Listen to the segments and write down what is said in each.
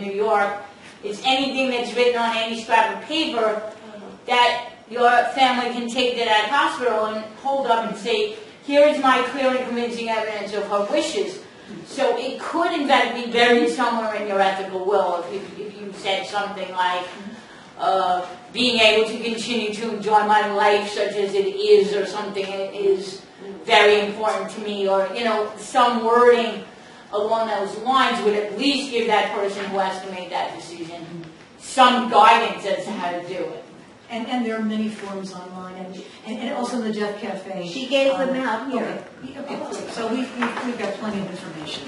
in New York, it's anything that's written on any scrap of paper that your family can take to that hospital and hold up and say, here is my clear and convincing evidence of her wishes. So it could, in fact, be buried somewhere in your ethical will if you said something like, being able to continue to enjoy my life such as it is, or something is very important to me, or, you know, some wording along those lines would at least give that person who has to make that decision some guidance as to how to do it. And there are many forums online, and also in the Death Cafe. She gave them out here. Okay. So we've got plenty of information.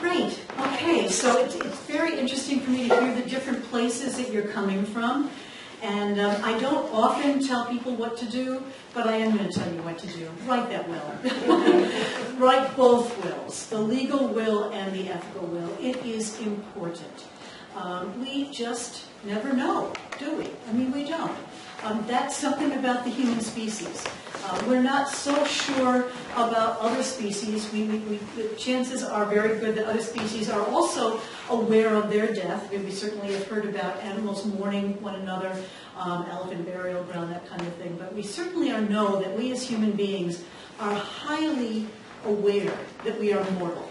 Great. Okay. So it's very interesting for me to hear the different places that you're coming from. And I don't often tell people what to do, but I am going to tell you what to do. Write that will. Write both wills, the legal will and the ethical will. It is important. We just never know, do we? I mean, we don't. That's something about the human species. We're not so sure about other species. The chances are very good that other species are also aware of their death. We certainly have heard about animals mourning one another, elephant burial ground, that kind of thing. But we certainly know that we as human beings are highly aware that we are mortal.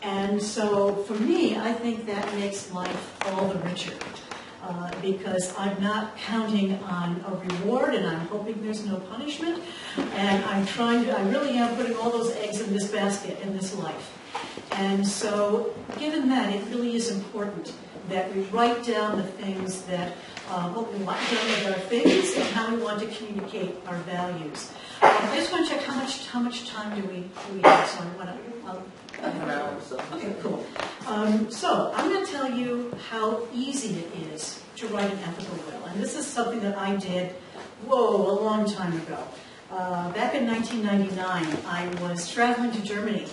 And so for me, I think that makes life all the richer. Because I'm not counting on a reward, and I'm hoping there's no punishment, and I really am putting all those eggs in this basket in this life. And so, given that, it really is important that we write down the things that, what we want done with our things, and how we want to communicate our values. I just want to check how much time do we have, so I want to... Okay, cool. So I'm going to tell you how easy it is to write an ethical will. And this is something that I did, a long time ago. Back in 1999, I was traveling to Germany.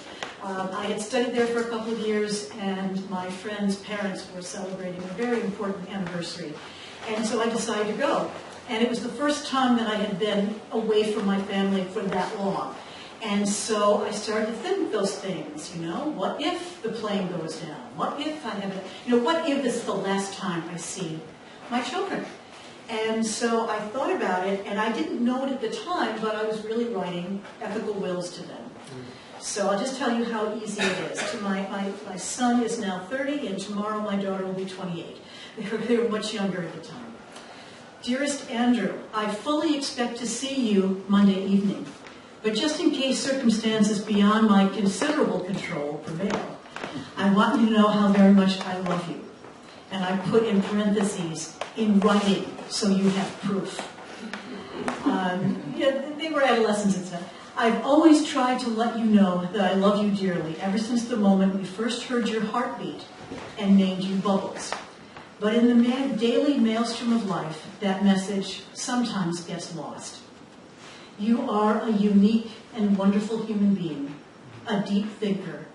I had studied there for a couple of years, and my friend's parents were celebrating a very important anniversary. And so I decided to go. And it was the first time that I had been away from my family for that long. And so I started to think those things, what if the plane goes down? What if I have what if this is the last time I see my children? And so I thought about it, and I didn't know it at the time, but I was really writing ethical wills to them. So I'll just tell you how easy it is. My son is now 30, and tomorrow my daughter will be 28. They were much younger at the time. Dearest Andrew, I fully expect to see you Monday evening. But just in case circumstances beyond my considerable control prevail, I want you to know how very much I love you. And I put in parentheses, in writing, so you have proof. They were adolescents and stuff. I've always tried to let you know that I love you dearly, ever since the moment we first heard your heartbeat and named you Bubbles. But in the daily maelstrom of life, that message sometimes gets lost. You are a unique and wonderful human being, a deep thinker,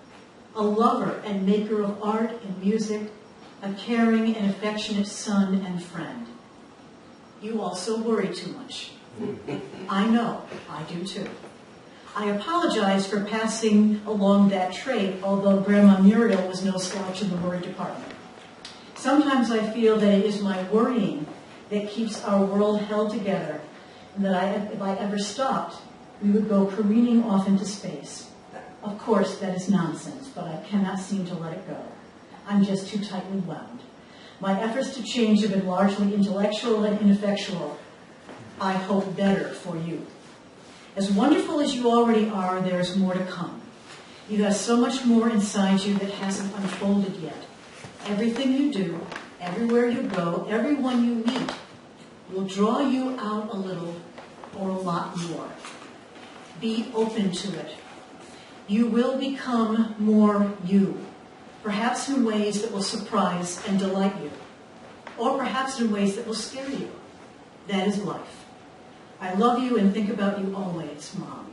a lover and maker of art and music, a caring and affectionate son and friend. You also worry too much. I know, I do too. I apologize for passing along that trait, although Grandma Muriel was no slouch in the worry department. Sometimes I feel that it is my worrying that keeps our world held together, and that if I ever stopped, we would go careening off into space. Of course, that is nonsense, but I cannot seem to let it go. I'm just too tightly wound. My efforts to change have been largely intellectual and ineffectual. I hope better for you. As wonderful as you already are, there is more to come. You have so much more inside you that hasn't unfolded yet. Everything you do, everywhere you go, everyone you meet, will draw you out a little or a lot more. Be open to it. You will become more you, perhaps in ways that will surprise and delight you, or perhaps in ways that will scare you. That is life. I love you and think about you always, Mom.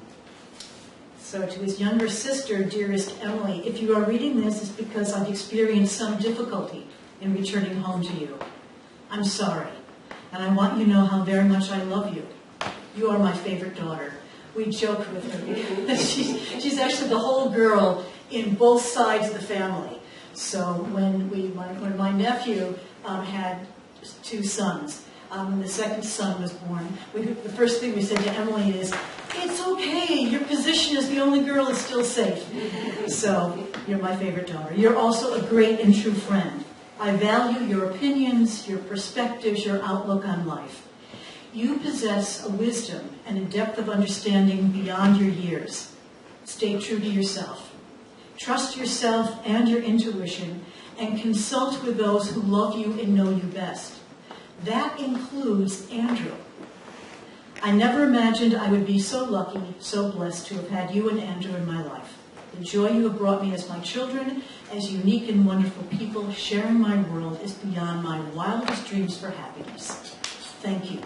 So to his younger sister, dearest Emily, if you are reading this, it's because I've experienced some difficulty in returning home to you. I'm sorry, and I want you to know how very much I love you. You are my favorite daughter. We joke with her because she's actually the whole girl in both sides of the family. So when my nephew had 2 sons. When the second son was born, the first thing we said to Emily is, "It's okay, your position as the only girl is still safe." So, you're my favorite daughter. You're also a great and true friend. I value your opinions, your perspectives, your outlook on life. You possess a wisdom and a depth of understanding beyond your years. Stay true to yourself. Trust yourself and your intuition, and consult with those who love you and know you best. That includes Andrew. I never imagined I would be so lucky, so blessed to have had you and Andrew in my life. The joy you have brought me as my children, as unique and wonderful people, sharing my world is beyond my wildest dreams for happiness. Thank you.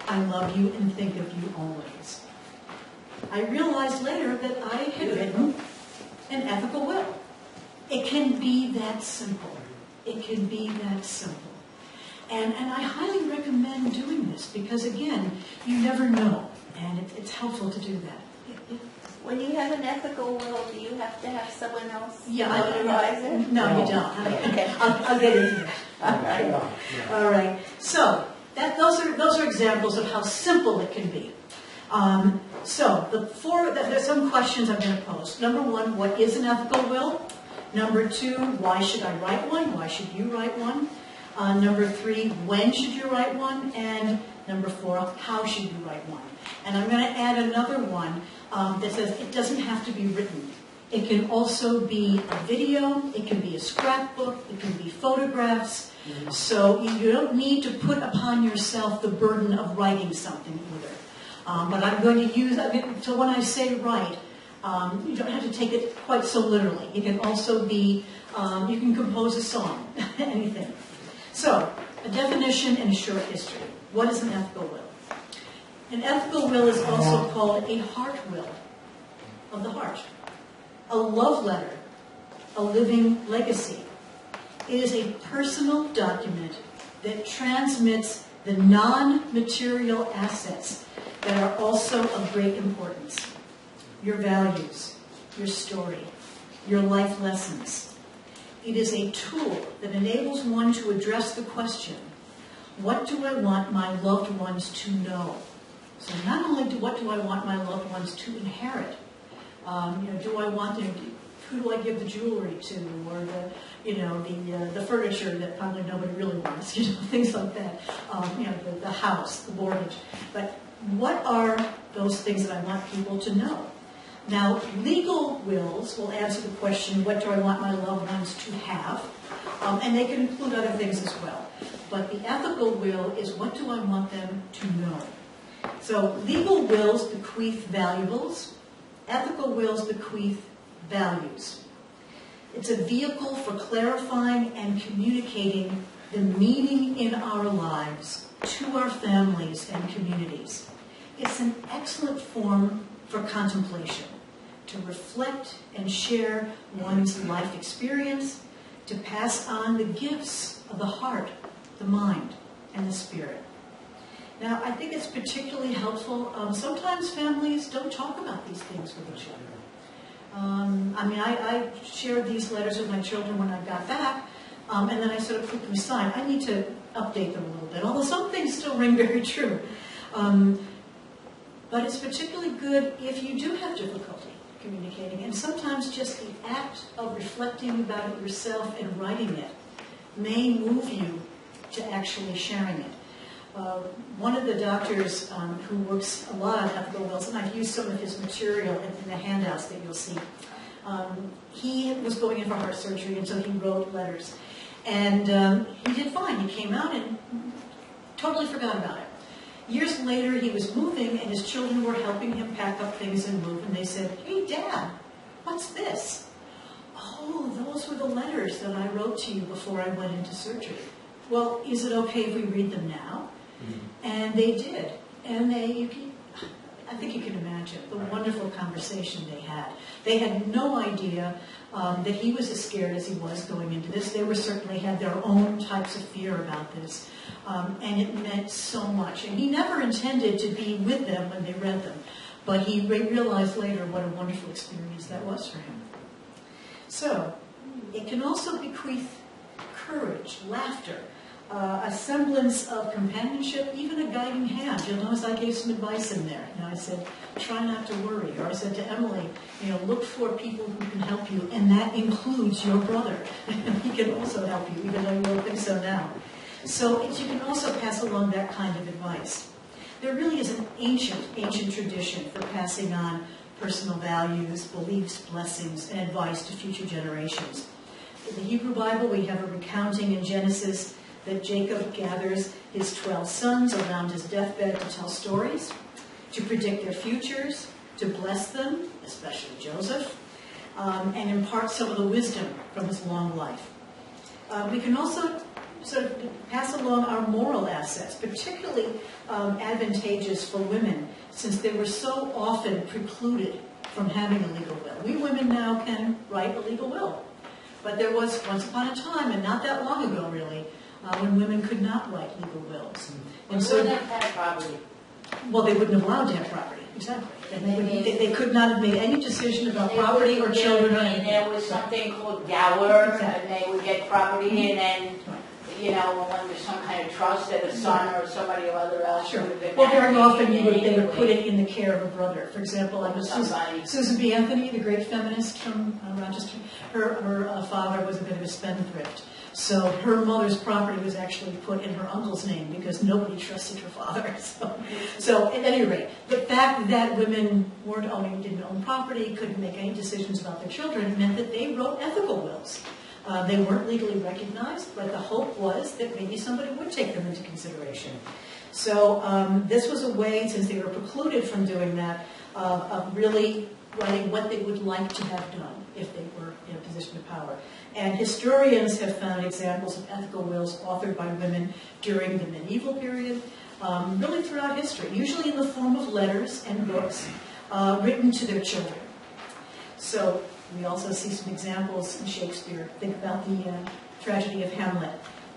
I love you and think of you always. I realized later that I had written an ethical will. It can be that simple. It can be that simple. And I highly recommend doing this because, again, you never know, and it's helpful to do that. When you have an ethical will, do you have to have someone else notarize it? No, you don't. Okay. I'll get into that. All right. So those are examples of how simple it can be. There's some questions I'm going to pose. Number 1, what is an ethical will? Number 2, why should I write one? Why should you write one? Number 3, when should you write one? And number 4, how should you write one? And I'm going to add another one that says it doesn't have to be written. It can also be a video, it can be a scrapbook, it can be photographs. So you don't need to put upon yourself the burden of writing something either. But I'm going to use, so when I say write, you don't have to take it quite so literally. It can also be, you can compose a song, anything. So, a definition and a short history. What is an ethical will? An ethical will is also called a heart will, of the heart. A love letter, a living legacy. It is a personal document that transmits the non-material assets that are also of great importance. Your values, your story, your life lessons. It is a tool that enables one to address the question, what do I want my loved ones to know? So not only what do I want my loved ones to inherit, do I want them to, who do I give the jewelry to, or the furniture that probably nobody really wants, things like that, the house, the mortgage. But what are those things that I want people to know? Now, legal wills will answer the question, what do I want my loved ones to have? And they can include other things as well. But the ethical will is, what do I want them to know? So legal wills bequeath valuables. Ethical wills bequeath values. It's a vehicle for clarifying and communicating the meaning in our lives to our families and communities. It's an excellent form for contemplation, to reflect and share one's life experience, to pass on the gifts of the heart, the mind, and the spirit. Now, I think it's particularly helpful. Sometimes families don't talk about these things with each other. I shared these letters with my children when I got back, and then I sort of put them aside. I need to update them a little bit, although some things still ring very true. But it's particularly good if you do have difficulty communicating, and sometimes just the act of reflecting about it yourself and writing it may move you to actually sharing it. One of the doctors who works a lot on ethical wills, and I've used some of his material in the handouts that you'll see, he was going in for heart surgery, and so he wrote letters. And he did fine. He came out and totally forgot about it. Years later, he was moving, and his children were helping him pack up things and move, and they said, "Hey, Dad, what's this?" "Oh, those were the letters that I wrote to you before I went into surgery." "Well, is it okay if we read them now?" And they did. And I think you can imagine the wonderful conversation they had. They had no idea that he was as scared as he was going into this. They certainly had their own types of fear about this. And it meant so much. And he never intended to be with them when they read them. But he realized later what a wonderful experience that was for him. So, it can also bequeath courage. language, laughter, a semblance of companionship, even a guiding hand. You'll notice I gave some advice in there. I said, try not to worry. Or I said to Emily, look for people who can help you, and that includes your brother. He can also help you, even though you don't think so now. So you can also pass along that kind of advice. There really is an ancient tradition for passing on personal values, beliefs, blessings, and advice to future generations. In the Hebrew Bible, we have a recounting in Genesis that Jacob gathers his 12 sons around his deathbed to tell stories, to predict their futures, to bless them, especially Joseph, and impart some of the wisdom from his long life. We can also sort of pass along our moral assets, particularly advantageous for women, since they were so often precluded from having a legal will. We women now can write a legal will. But there was once upon a time, and not that long ago really, when women could not write legal wills. And so they have property. Well, they wouldn't have allowed to have property, exactly. And they could not have made any decision about property or children or anything. And there was something called dower, Exactly. and they would get property, and then, when there's some kind of trust that a son or somebody or other else Sure. would have been Well, very married, often and they would put anyway. it in the care of a brother. For example, I was Susan B. Anthony, the great feminist from Rochester. Her father was a bit of a spendthrift. So her mother's property was actually put in her uncle's name because nobody trusted her father. So at any rate, the fact that women didn't own property, couldn't make any decisions about their children, meant that they wrote ethical wills. They weren't legally recognized, but the hope was that maybe somebody would take them into consideration. So this was a way, since they were precluded from doing that, of really writing what they would like to have done if they were in a position of power. And historians have found examples of ethical wills authored by women during the medieval period, really throughout history, usually in the form of letters and books written to their children. So we also see some examples in Shakespeare. Think about the tragedy of Hamlet.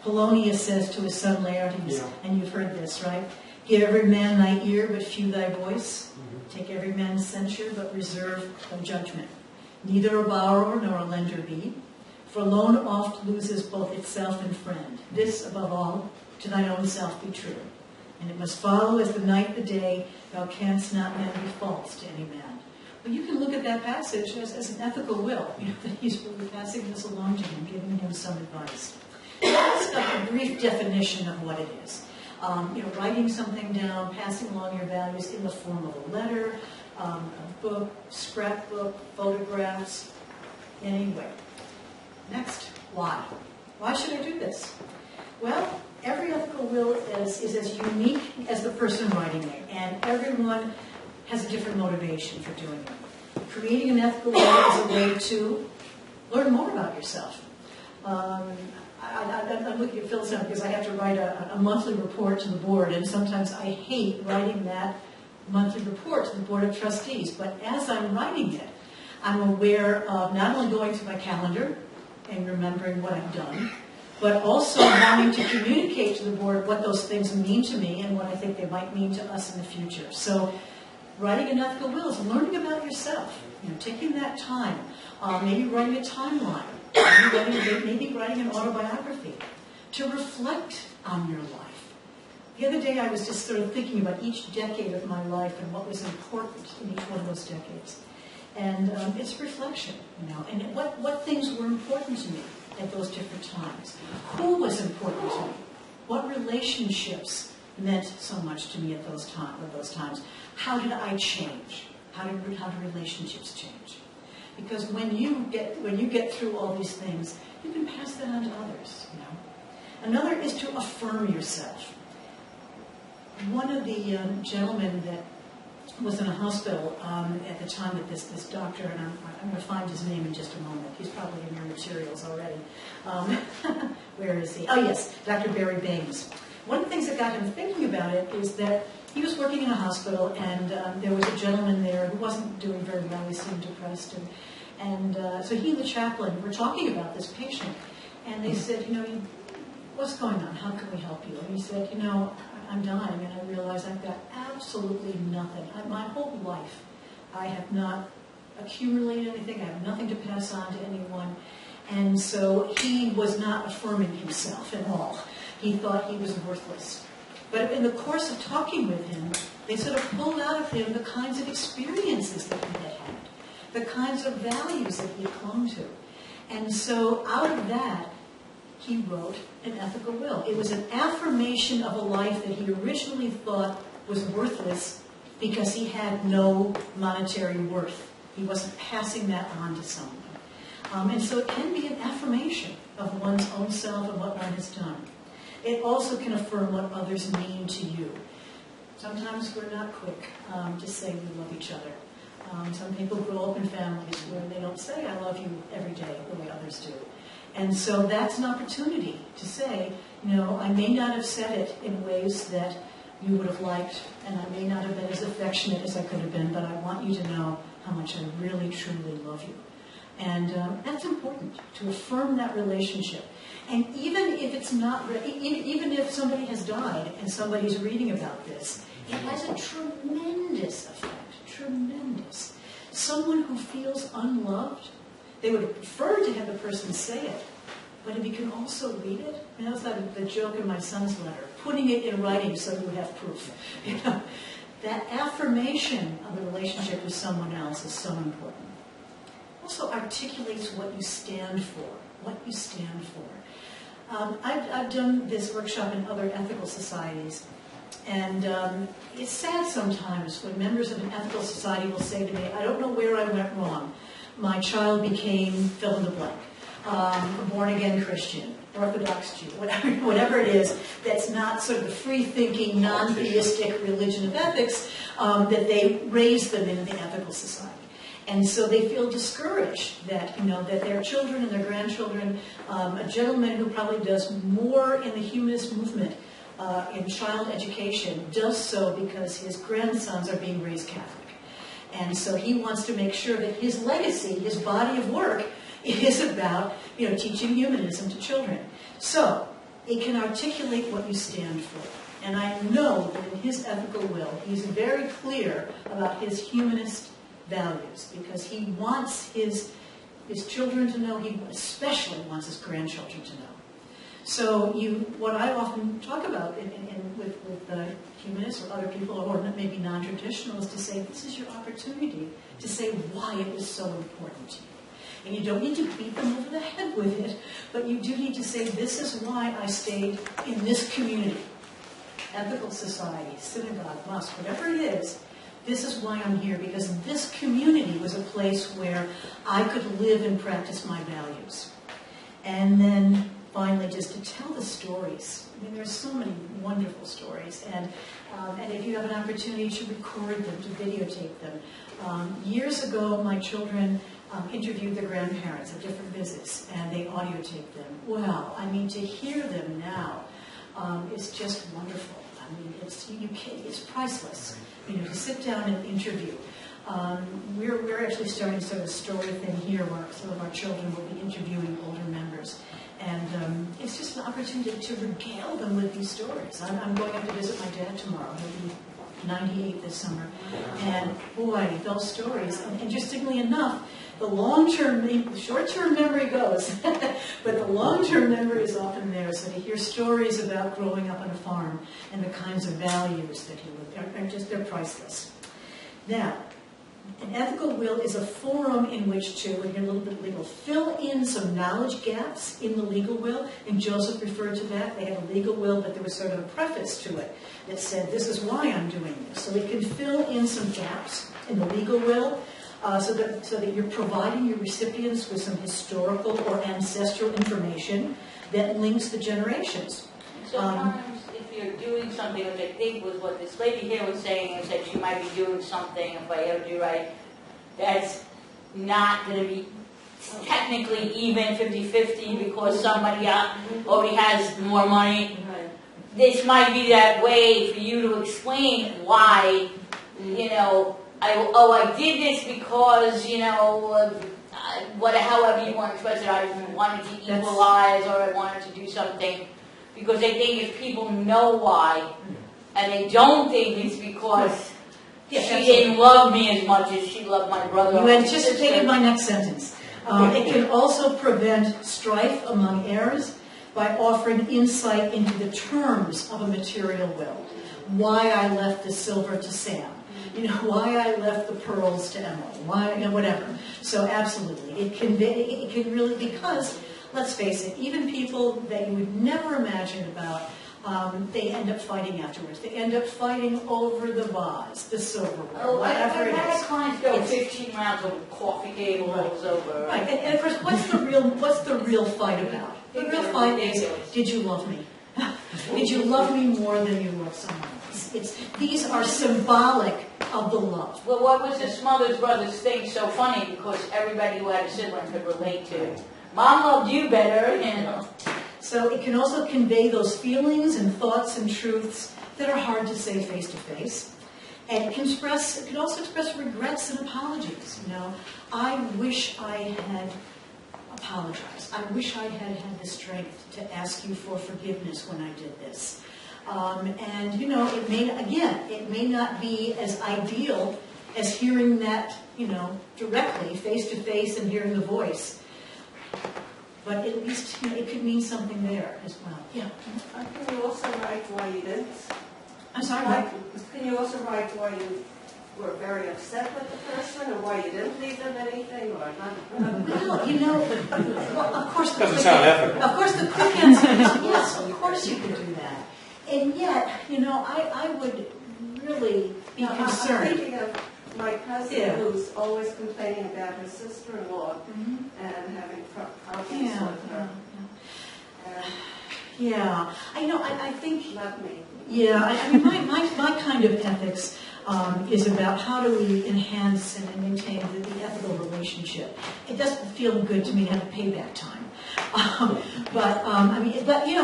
Polonius says to his son Laertes, and you've heard this, right? Give every man thy ear, but few thy voice. Take every man's censure, but reserve thy judgment. Neither a borrower nor a lender be, for loan oft loses both itself and friend. This, above all, to thine own self be true. And it must follow as the night the day, thou canst not then be false to any man. But you can look at that passage as an ethical will, that he's really passing this along to him, giving him some advice. That's a brief definition of what it is. Writing something down, passing along your values in the form of a letter, a book, scrapbook, photographs, anyway. Next, why? Why should I do this? Well, every ethical will is as unique as the person writing it, and everyone has a different motivation for doing it. Creating an ethical will is a way to learn more about yourself. I'm looking at Phil's now because I have to write a monthly report to the board, and sometimes I hate writing that monthly report to the Board of Trustees. But as I'm writing it, I'm aware of not only going through my calendar and remembering what I've done, but also wanting to communicate to the board what those things mean to me and what I think they might mean to us in the future. So writing an ethical will is learning about yourself, taking that time, maybe writing a timeline, maybe writing an autobiography to reflect on your life. The other day I was just sort of thinking about each decade of my life and what was important in each one of those decades. And it's reflection, and what things were important to me at those different times. Who was important to me? What relationships meant so much to me at those times? How did I change? How do relationships change? Because when you get through all these things, you can pass that on to others. Another is to affirm yourself. One of the gentlemen that was in a hospital at the time that this doctor, and I'm going to find his name in just a moment. He's probably in your materials already. Where is he? Oh yes, Dr. Barry Baines. One of the things that got him thinking about it is that he was working in a hospital, and there was a gentleman there who wasn't doing very well. He seemed depressed, and so he and the chaplain were talking about this patient, and they said, what's going on? How can we help you? And he said, I'm dying, and I realize I've got absolutely nothing. My whole life, I have not accumulated anything. I have nothing to pass on to anyone. And so he was not affirming himself at all. He thought he was worthless. But in the course of talking with him, they sort of pulled out of him the kinds of experiences that he had had, the kinds of values that he clung to. And so out of that, he wrote an ethical will. It was an affirmation of a life that he originally thought was worthless because he had no monetary worth. He wasn't passing that on to someone. And so it can be an affirmation of one's own self and what one has done. It also can affirm what others mean to you. Sometimes we're not quick to say we love each other. Some people grow up in families where they don't say, I love you every day the way others do. And so that's an opportunity to say, I may not have said it in ways that you would have liked, and I may not have been as affectionate as I could have been, but I want you to know how much I really, truly love you. And that's important, to affirm that relationship. And even if it's not, even if somebody has died and somebody's reading about this, it has a tremendous effect, tremendous. Someone who feels unloved, they would prefer to have the person say it, but if you can also read it, and that's like the joke in my son's letter, putting it in writing so you have proof. That affirmation of the relationship with someone else is so important. Also articulates what you stand for, what you stand for. I've done this workshop in other ethical societies, and it's sad sometimes when members of an ethical society will say to me, I don't know where I went wrong. My child became fill in the blank, a born-again Christian, Orthodox Jew, whatever it is, that's not sort of the free-thinking, non-theistic religion of ethics that they raise them in the ethical society. And so they feel discouraged that, that their children and their grandchildren, a gentleman who probably does more in the humanist movement in child education, does so because his grandsons are being raised Catholic. And so he wants to make sure that his legacy, his body of work, is about, teaching humanism to children. So it can articulate what you stand for. And I know that in his ethical will, he's very clear about his humanist values, because he wants his children to know, he especially wants his grandchildren to know. So what I often talk about with humanists or other people who are maybe non-traditional is to say, this is your opportunity to say why it was so important to you. And you don't need to beat them over the head with it, but you do need to say, this is why I stayed in this community, ethical society, synagogue, mosque, whatever it is. This is why I'm here, because this community was a place where I could live and practice my values. And then finally, just to tell the stories. I mean, there's so many wonderful stories, and if you have an opportunity to record them, to videotape them. Years ago, my children interviewed their grandparents at different visits, and they audiotaped them. Wow, I mean, to hear them now is just wonderful. I mean, it's priceless. To sit down and interview. We're actually starting sort of a story thing here where some of our children will be interviewing older members. And it's just an opportunity to regale them with these stories. I'm going up to visit my dad tomorrow. He'll be 98 this summer. And boy, those stories, and interestingly enough, the short-term memory goes, but the long-term memory is often there. So to hear stories about growing up on a farm and the kinds of values that he would, they're priceless. Now, an ethical will is a forum in which to, when you're a little bit legal, fill in some knowledge gaps in the legal will. And Joseph referred to that. They had a legal will, but there was sort of a preface to it that said, this is why I'm doing this. So it can fill in some gaps in the legal will so that you're providing your recipients with some historical or ancestral information that links the generations. Sometimes if you're doing something, which I think was what this lady here was saying, and said she might be doing something, if I heard you right, that's not going to be technically even 50-50 because somebody already has more money. This might be that way for you to explain why, I did this because, however you want to express it, I wanted to equalize or I wanted to do something. Because they think if people know why, and they don't think it's because she didn't love me as much as she loved my brother. You anticipated my next sentence. It can also prevent strife among heirs by offering insight into the terms of a material will. Why I left the silver to Sam. Why I left the pearls to Emily. Why, whatever. So absolutely, it can really, because, let's face it, even people that you would never imagine about, they end up fighting afterwards. They end up fighting over the vase, the silverware, whatever it I've had is. clients go 15 rounds over coffee tables, over... Right, and of course, what's the real fight about? The real fight is, did you love me? Did you love me more than you love someone else? These are symbolic of the love. Well, what was this mother's brother's thing so funny? Because everybody who had a sibling could relate to. Mom loved you better, So it can also convey those feelings and thoughts and truths that are hard to say face to face. And it can also express regrets and apologies. I wish I had apologized. I wish I had had the strength to ask you for forgiveness when I did this. And it may not be as ideal as hearing that, directly, face to face, and hearing the voice. But at least, it could mean something there as well. Yeah. Can you also write why you didn't? I'm sorry. Can you also write why you were very upset with the person, or why you didn't leave them anything, or not? Well, of course. Doesn't sound ethical. Of course, the quick answer is yes. Of course, you could do that. And yet, I would really be concerned. I'm thinking of my cousin who's always complaining about her sister-in-law and having problems with her. Yeah, I think. Not me. Yeah, I mean, my kind of ethics is about how do we enhance and maintain the ethical relationship. It doesn't feel good to me to have a payback time, but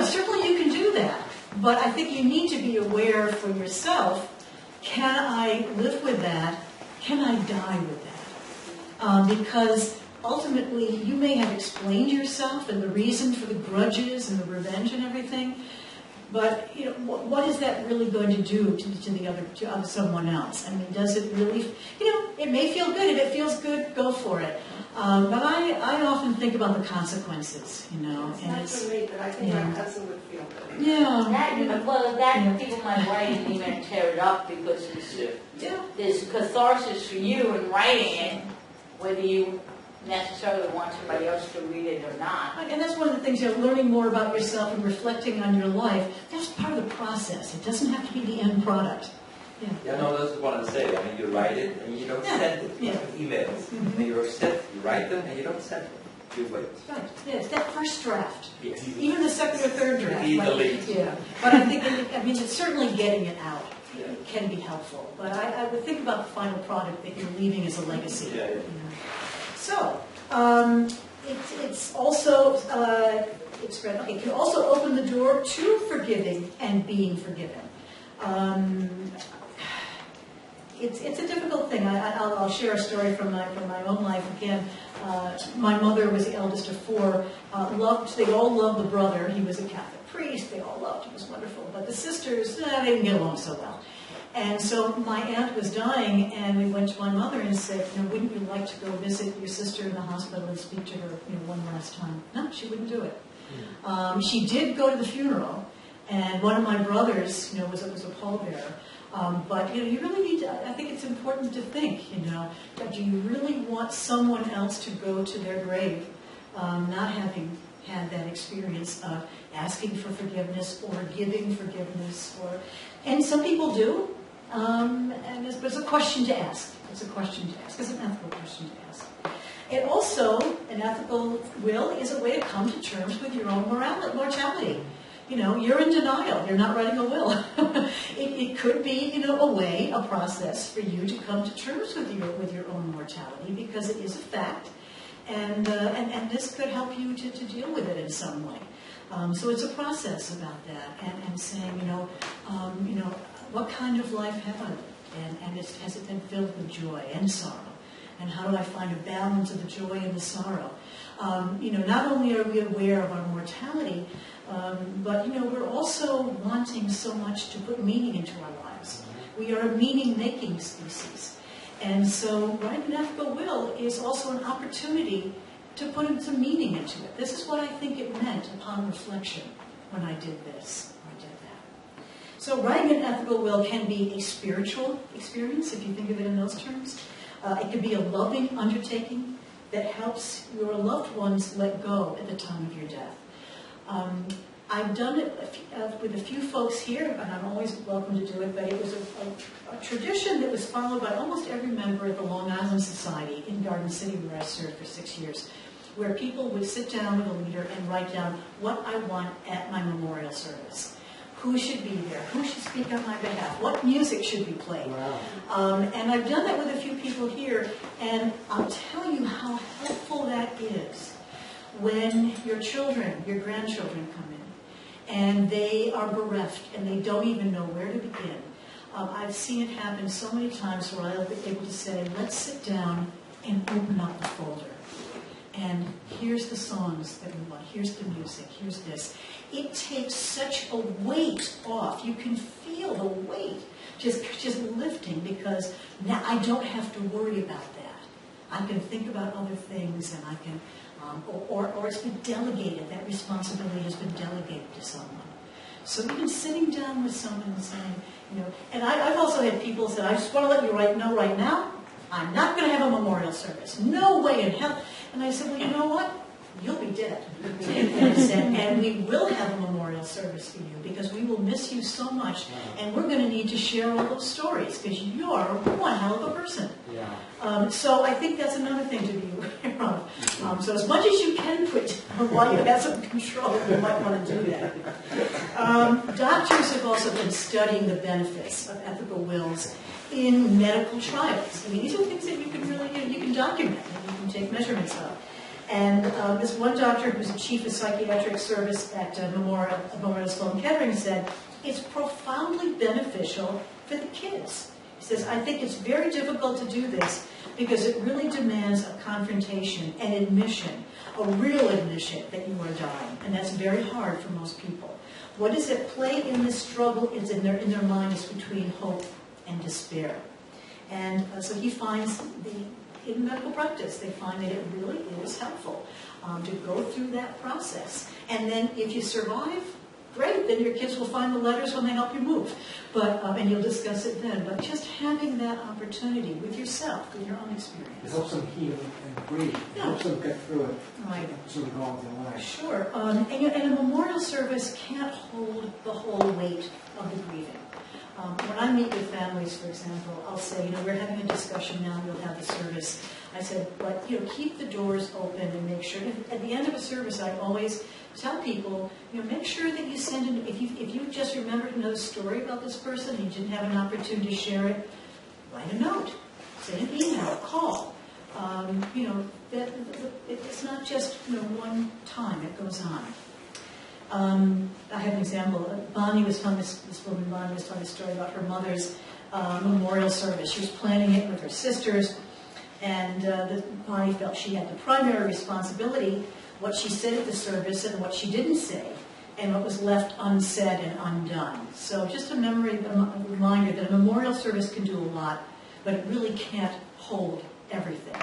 certainly you can do that. But I think you need to be aware for yourself: can I live with that? Can I die with that? Because ultimately, you may have explained yourself and the reason for the grudges and the revenge and everything. But what is that really going to do to someone else? I mean, does it really? It may feel good. If it feels good, go for it. But I often think about the consequences. It's not for me, but I think my cousin would feel good. Yeah. People might write and even tear it up because there's catharsis for you in writing it, whether you necessarily want somebody else to read it or not. And that's one of the things, learning more about yourself and reflecting on your life, that's part of the process. It doesn't have to be the end product. That's what I'm saying. I mean, you write it and you don't send it. Yeah. Emails. And you're upset. You write them and you don't send them. You wait. Right. Yes, that first draft. Yes. Even the second or third draft. You delete. Yeah. But I think, it's certainly getting it out can be helpful. But I would think about the final product that you're leaving as a legacy. Yeah. So, it's also it can also open the door to forgiving and being forgiven. It's a difficult thing. I'll share a story from my own life again. My mother was the eldest of four. They all loved the brother. He was a Catholic priest. They all loved him. It was wonderful. But the sisters, they didn't get along so well. And so my aunt was dying, and we went to my mother and said, wouldn't you like to go visit your sister in the hospital and speak to her, one last time? No, she wouldn't do it. She did go to the funeral, and one of my brothers, was a pallbearer. But you really need to. I think it's important to think. Do you really want someone else to go to their grave, not having had that experience of asking for forgiveness or giving forgiveness, and some people do. But it's a question to ask. It's a question to ask. It's an ethical question to ask. It also, an ethical will is a way to come to terms with your own mortality. You're in denial. You're not writing a will. It could be, a process for you to come to terms with your own mortality, because it is a fact, and this could help you to deal with it in some way. So it's a process about that, and saying, what kind of life have I lived, and has it been filled with joy and sorrow, and how do I find a balance of the joy and the sorrow? Not only are we aware of our mortality, but we're also wanting so much to put meaning into our lives. We are a meaning-making species, and so writing an ethical will is also an opportunity to put some meaning into it. This is what I think it meant upon reflection when I did this, or I did that. So writing an ethical will can be a spiritual experience, if you think of it in those terms. It can be a loving undertaking that helps your loved ones let go at the time of your death. I've done it with a few folks here, and I'm always welcome to do it, but it was a tradition that was followed by almost every member of the Long Island Society in Garden City, where I served for 6 years, where people would sit down with a leader and write down what I want at my memorial service. Who should be there? Who should speak on my behalf? What music should be played? Wow. And I've done that with a few people here, and I'll tell you how helpful that is when your children, your grandchildren come in, and they are bereft, and they don't even know where to begin. I've seen it happen so many times where I'll be able to say, let's sit down and open up the folder. And here's the songs that we want, here's the music, here's this. It takes such a weight off. You can feel the weight just lifting, because now I don't have to worry about that. I can think about other things, and I can, or it's been delegated. That responsibility has been delegated to someone. So even sitting down with someone and saying, and I've also had people say, I just want to let you know right now, I'm not going to have a memorial service. No way in hell. And I said, well, you know what? You'll be dead. And we will have a memorial service for you, because we will miss you so much, and we're going to need to share all those stories, because you're one hell of a person. Yeah. So I think that's another thing to be aware of. So as much as you can put while you have some control, you might want to do that. Doctors have also been studying the benefits of ethical wills in medical trials. I mean, these are things that you can really, you can document, and you can take measurements of. And this one doctor, who's the chief of psychiatric service at Memorial Sloan Kettering, said, it's profoundly beneficial for the kids. He says, I think it's very difficult to do this because it really demands a confrontation, an admission, a real admission that you are dying. And that's very hard for most people. What is at play in this struggle is in their mind is between hope and despair. And so he finds in medical practice, they find that it really is helpful to go through that process. And then if you survive, great, then your kids will find the letters when they help you move. But and you'll discuss it then. But just having that opportunity with yourself, with your own experience. It helps them heal and breathe. It helps them get through it. Right. Sort of go on with their life. Sure. And a memorial service can't hold the whole weight of the grieving. When I meet with families, for example, I'll say, we're having a discussion now, we'll have the service. I said, but, keep the doors open and make sure. At the end of a service, I always tell people, make sure that you send in, if you just remembered another story about this person and you didn't have an opportunity to share it, write a note, send an email, call. It's not just, one time, it goes on. I have an example. Bonnie was telling this woman, Bonnie was telling a story about her mother's memorial service. She was planning it with her sisters, and Bonnie felt she had the primary responsibility, what she said at the service and what she didn't say, and what was left unsaid and undone. So just a reminder that a memorial service can do a lot, but it really can't hold everything.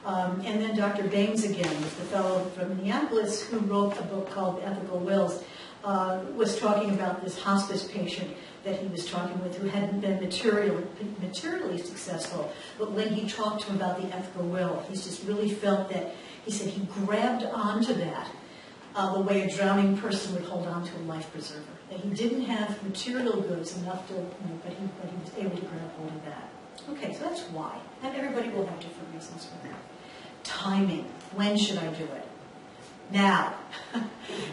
And then Dr. Baines again, was the fellow from Minneapolis who wrote a book called Ethical Wills, was talking about this hospice patient that he was talking with who hadn't been materially successful. But when he talked to him about the ethical will, he just really felt that, he said he grabbed onto that the way a drowning person would hold on to a life preserver. That he didn't have material goods enough to, but he was able to grab hold of that. Okay, so that's why. And everybody will have different reasons for that. Timing. When should I do it? Now.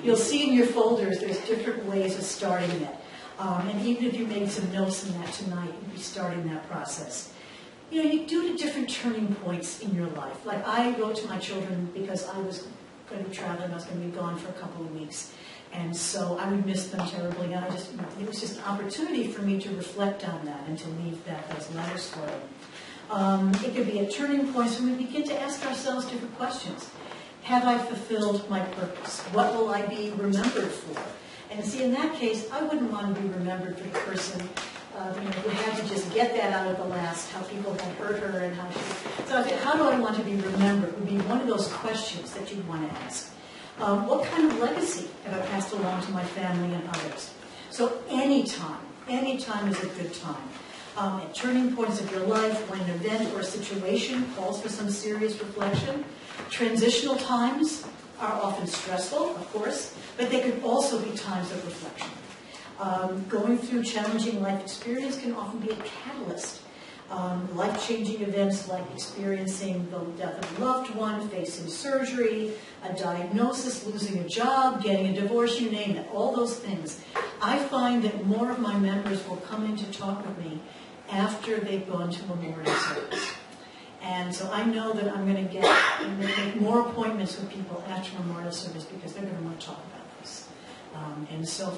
You'll see in your folders there's different ways of starting it. And even if you made some notes in that tonight, you'd be starting that process. You do it at different turning points in your life. Like I wrote to my children because I was going to be traveling, I was going to be gone for a couple of weeks. And so I would miss them terribly. And it was just an opportunity for me to reflect on that and to leave those letters for them. It could be at turning points when we begin to ask ourselves different questions. Have I fulfilled my purpose? What will I be remembered for? And see, in that case, I wouldn't want to be remembered for the person You had to just get that out of the last, how people had hurt her and how she... So I said, how do I want to be remembered? Would be one of those questions that you'd want to ask. What kind of legacy have I passed along to my family and others? So any time is a good time. At turning points of your life, when an event or a situation calls for some serious reflection, transitional times are often stressful, of course, but they could also be times of reflection. Going through challenging life experience can often be a catalyst. Life-changing events like experiencing the death of a loved one, facing surgery, a diagnosis, losing a job, getting a divorce, you name it, all those things. I find that more of my members will come in to talk with me after they've gone to memorial service. And so I know that I'm going to make more appointments with people after memorial service because they're going to want to talk about this. And so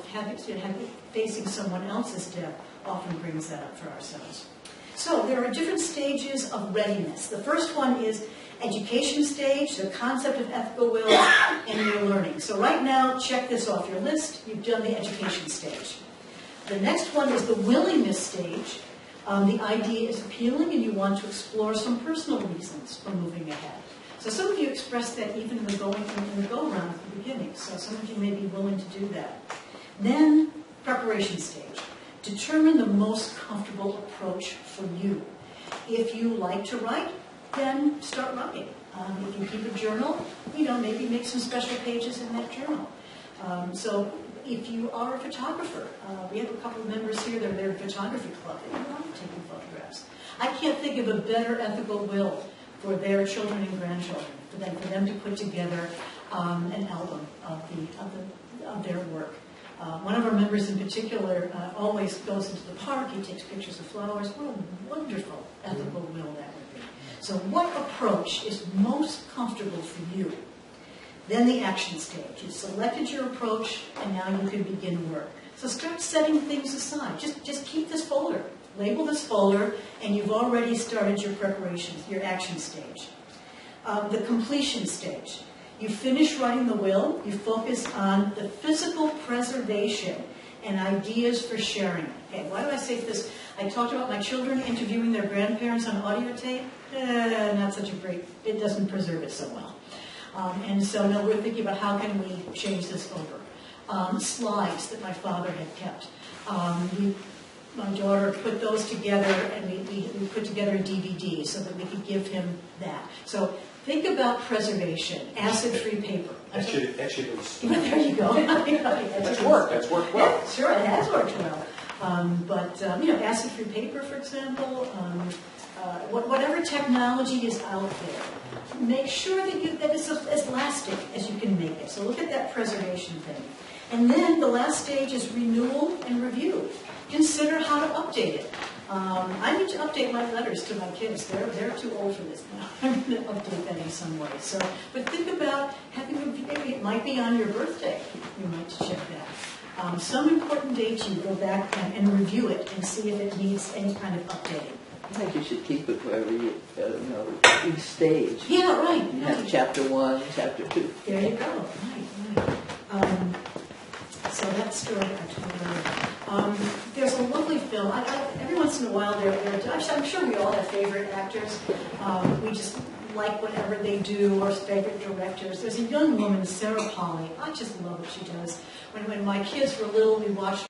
facing someone else's death often brings that up for ourselves. So there are different stages of readiness. The first one is education stage, the concept of ethical will, and your learning. So right now, check this off your list. You've done the education stage. The next one is the willingness stage. The idea is appealing and you want to explore some personal reasons for moving ahead. So some of you expressed that even in the go-round at the beginning. So some of you may be willing to do that. Then preparation stage. Determine the most comfortable approach for you. If you like to write, then start writing. If you keep a journal, maybe make some special pages in that journal. So if you are a photographer, we have a couple of members here that are in a photography club. They love taking photographs. I can't think of a better ethical will for their children and grandchildren than for them to put together an album of their work. One of our members in particular always goes into the park, he takes pictures of flowers. What a wonderful ethical will that would be. So what approach is most comfortable for you? Then the action stage. You've selected your approach, and now you can begin work. So start setting things aside. Just keep this folder. Label this folder, and you've already started your preparations, your action stage. The completion stage. You finish writing the will. You focus on the physical preservation and ideas for sharing. Okay, why do I say this? I talked about my children interviewing their grandparents on audio tape. Not such a great, it doesn't preserve it so well. And so now we're thinking about how can we change this over. Slides that my father had kept. My daughter put those together, and we put together a DVD so that we could give him that. So think about preservation, acid-free paper. That should be There you go. That's worked well. Yeah, sure, it has worked well. Acid-free paper, for example, whatever technology is out there, make sure that it's as lasting as you can make it. So look at that preservation thing. And then the last stage is renewal and review. Consider how to update it. I need to update my letters to my kids. They're too old for this now. I'm going to update that in some way. But think about having maybe it might be on your birthday. You might check that. Some important dates you go back and review it and see if it needs any kind of updating. I think you should keep it wherever each stage. Yeah, right. You have chapter 1, chapter 2. There you go. Right. So that story I told earlier. There's a lovely film. Every once in a while, I'm sure we all have favorite actors. We just like whatever they do, or favorite directors. There's a young woman, Sarah Polley. I just love what she does. When my kids were little, we watched